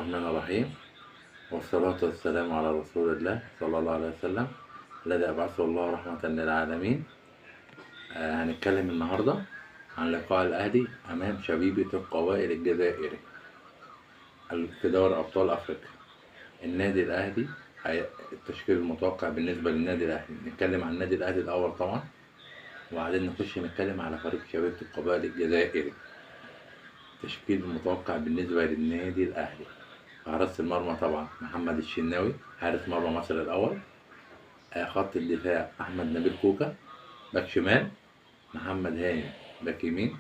الرحمن الرحيم، والصلاة والسلام على رسول الله صلى الله عليه وسلم الذي أبعثه الله رحمة للعالمين. هنتكلم النهاردة عن لقاء الأهلي أمام شبيبة القبائل الجزائري في دوري أبطال أفريقيا. النادي الأهلي التشكيل المتوقع بالنسبة للنادي الأهلي، نتكلم عن النادي الأهلي الأول طبعا، وبعدين نخش نتكلم على فريق شبيبة القبائل الجزائري. التشكيل المتوقع بالنسبة للنادي الأهلي: حارس المرمى طبعا محمد الشناوي حارس مرمى مصر الأول. خط الدفاع أحمد نبيل كوكا. باك شمال محمد هاني. باك يمين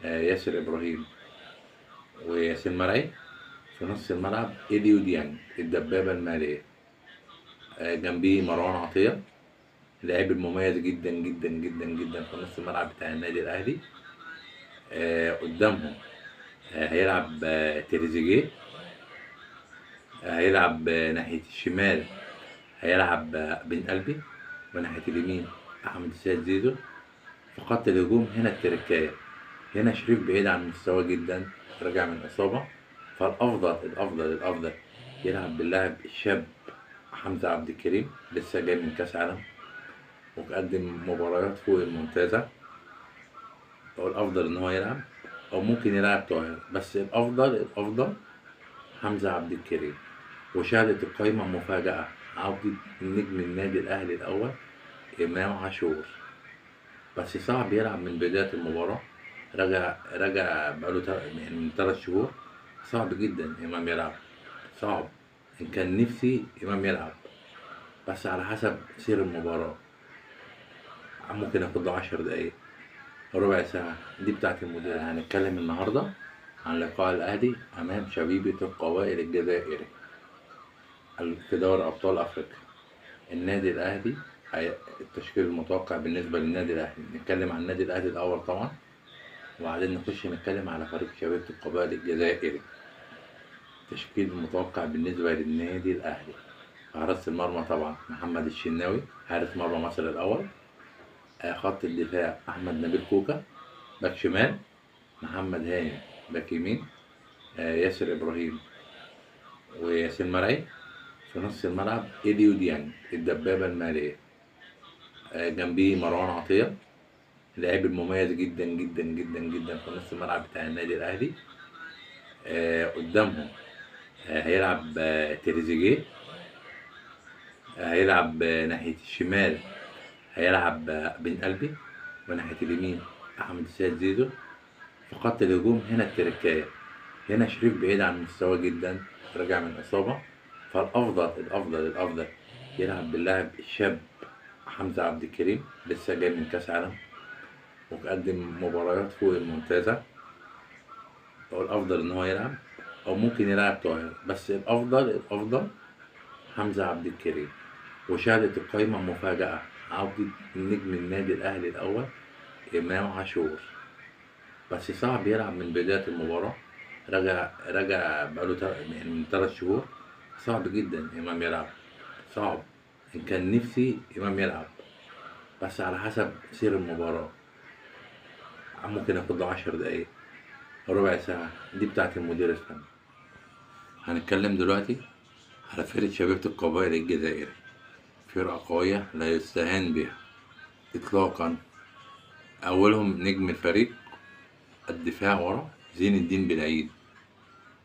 ياسر إبراهيم وياسين مرعي. في نص الملعب إليو ديانج الدبابة المالية. جنبيه مروان عطية اللاعب المميز جدا جدا جدا جدا في نص الملعب بتاع النادي الأهلي. قدامهم هيلعب تريزيجيه. هيلعب ناحية الشمال هيلعب بن قلبي، وناحية اليمين أحمد السيد زيزو. في خط الهجوم هنا التركاية، هنا شريف بعيد عن مستواه جدا، راجع من إصابة، فالأفضل يلعب باللاعب الشاب حمزة عبد الكريم، لسه جاي من كأس عالم وقدم مباريات فوق الممتازة. هو الأفضل إن هو يلعب، أو ممكن يلعب طاهر، بس الأفضل حمزة عبد الكريم. وشهدت القايمة مفاجأة: عودة نجم النادي الأهلي الأول إمام عاشور، بس صعب يلعب من بداية المباراة. رجع بقاله يعني من 3 شهور. صعب جدا إمام يلعب، صعب. إن كان نفسي إمام يلعب، بس على حسب سير المباراة ممكن ياخد له 10 دقايق، ربع ساعة، دي بتاعت المدير. هنتكلم النهاردة عن لقاء الأهلي أمام شبيبة القبائل الجزائري في دوري أبطال أفريقيا. النادي الأهلي التشكيل المتوقع بالنسبة للنادي الأهلي، نتكلم عن النادي الأهلي الأول طبعا، وبعدين نخش نتكلم على فريق شبيبة القبائل الجزائري. التشكيل المتوقع بالنسبة للنادي الأهلي: حارس المرمى طبعا محمد الشناوي حارس مرمى مصر الأول. خط الدفاع أحمد نبيل كوكا. باك شمال محمد هاني. باك يمين ياسر إبراهيم وياسين مرعي. في نص الملعب إليو ديانج الدبابة المالية. جنبيه مروان عطية اللاعب المميز جدا جدا جدا جدا في نص الملعب بتاع النادي الأهلي. قدامهم هيلعب تريزيجيه. هيلعب ناحية الشمال هيلعب بن قلبي، وناحية اليمين أحمد السيد زيزو. في خط الهجوم هنا التركاية، هنا شريف بعيد عن مستواه جدا، راجع من إصابة، فالأفضل يلعب باللاعب الشاب حمزة عبد الكريم، لسه جاي من كأس عالم وقدم مباريات فوق الممتازة. هو الأفضل إن هو يلعب، أو ممكن يلعب طاهر، بس الأفضل حمزة عبد الكريم. وشهدت القايمة مفاجأة: عودة نجم النادي الأهلي الأول إمام عاشور، بس صعب يلعب من بداية المباراة. رجع بقاله يعني من 3 شهور. صعب جدا إمام يلعب، صعب. إن كان نفسي إمام يلعب، بس على حسب سير المباراة ممكن ياخد له 10 دقايق، ربع ساعة، دي بتاعت المدير الفني. هنتكلم دلوقتي على فرقة شبيبة القبائل الجزائري. فرقة قوية لا يستهان بها إطلاقا. أولهم نجم الفريق الدفاع ورا زين الدين بالعيد.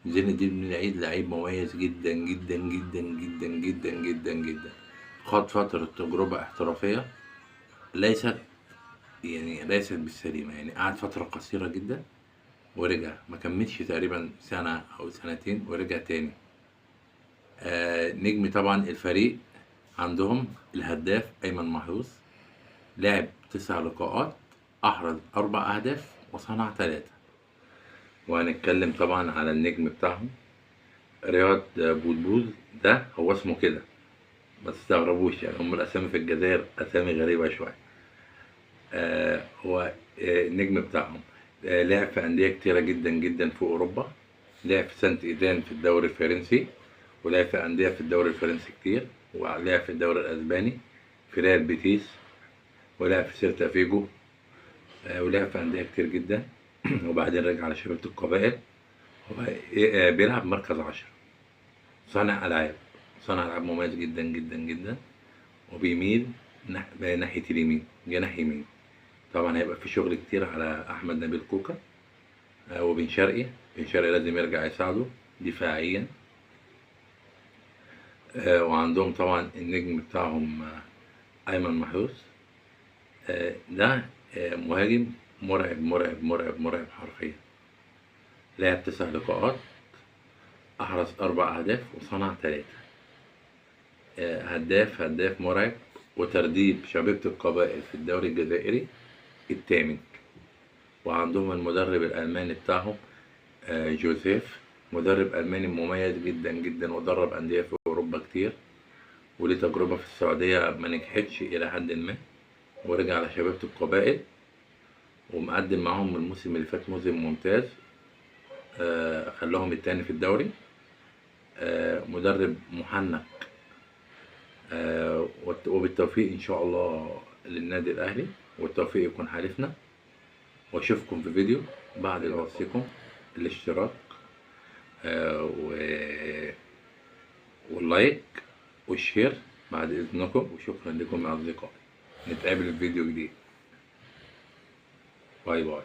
زين الدين بالعيد لعيب مميز جدا جدا جدا جدا جدا جدا جدا. خد فترة تجربة احترافية ليست بالسليمة، يعني قعد فترة قصيرة جدا ورجع، ما كملش تقريبا سنة أو سنتين ورجع تاني. نجم طبعا الفريق عندهم الهداف أيمن محروس، لعب 9 لقاءات، أحرز 4 أهداف وصنع 3. وهنتكلم طبعا على النجم بتاعهم رياض بودبوز، ده هو اسمه كده، ما تستغربوش، يعني هم الأسامي في الجزائر أسامي غريبة شوية. هو النجم بتاعهم لعب في أندية كتيرة جدا جدا في أوروبا. لعب في سانت إيدان في الدوري الفرنسي، ولعب في أندية في الدوري الفرنسي كتير، ولعب في الدوري الأسباني في ريال بيتيس، ولعب في سيرتا فيجو، ولعب في أندية كتير جدا. وبعدين رجع على شبيبة القبائل. هو بيلعب مركز 10، صانع ألعاب، صانع ألعاب مميز جدا جدا جدا، وبيميل ناحية اليمين، جناح يمين. طبعا هيبقى في شغل كتير على أحمد نبيل كوكا وبن شرقي. بن شرقي لازم يرجع يساعده دفاعيا. وعندهم طبعا النجم بتاعهم أيمن محروس. ده مهاجم مرعب مرعب مرعب مرعب حرفيا. لعب 9 لقاءات، أحرز 4 أهداف وصنع 3. هداف هداف مرعب، وترديد شبيبة القبائل في الدوري الجزائري الثامن. وعندهم المدرب الألماني بتاعهم جوزيف، مدرب ألماني مميز جدا جدا، ودرب أندية في أوروبا كتير، وليه تجربة في السعودية ما نجحتش إلى حد ما، ورجع على شبيبة القبائل ومقدم معاهم الموسم اللي فات موسم ممتاز. خلاهم التاني في الدوري. مدرب محنك. وبالتوفيق إن شاء الله للنادي الأهلي، والتوفيق يكون حالفنا. وأشوفكم في فيديو بعد أوصيكم الاشتراك واللايك والشير بعد إذنكم، وشكرا لكم يا أصدقائي. نتقابل في فيديو جديد. باي باي.